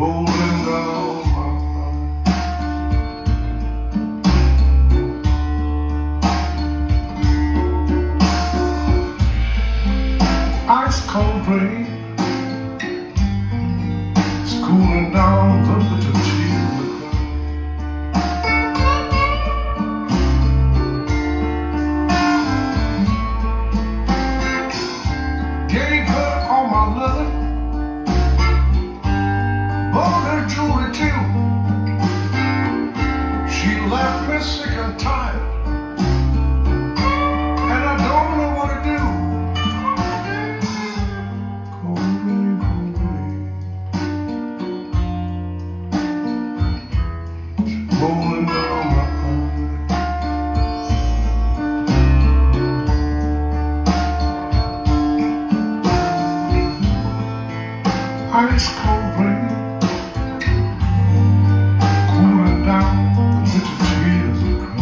rolling down my spine. Ice cold rain is cooling down the bitter tears I cry. Gave her all my love, bought her jewelry too. She left me sick and tired, and I don't know what to do. Cold rain, she's rolling down my ice cold rain, cooling down the bitter tears I cry.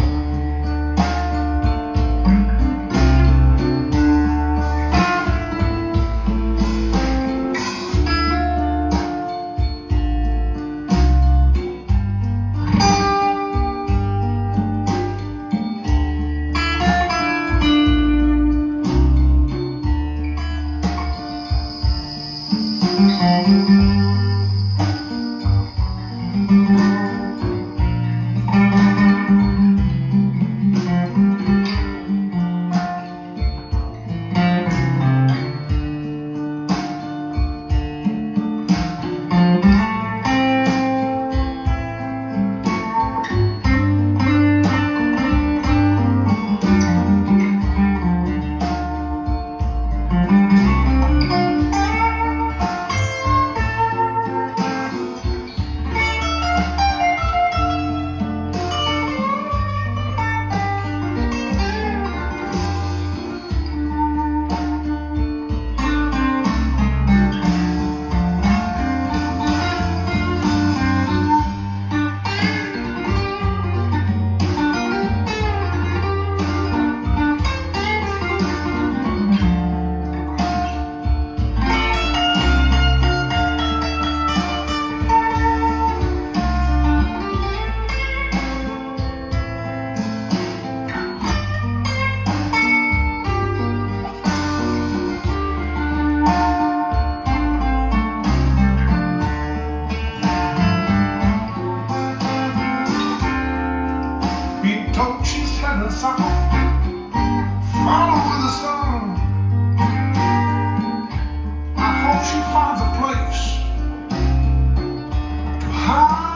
Being told she's heading south, follow with the sun. I hope she finds a place to hide.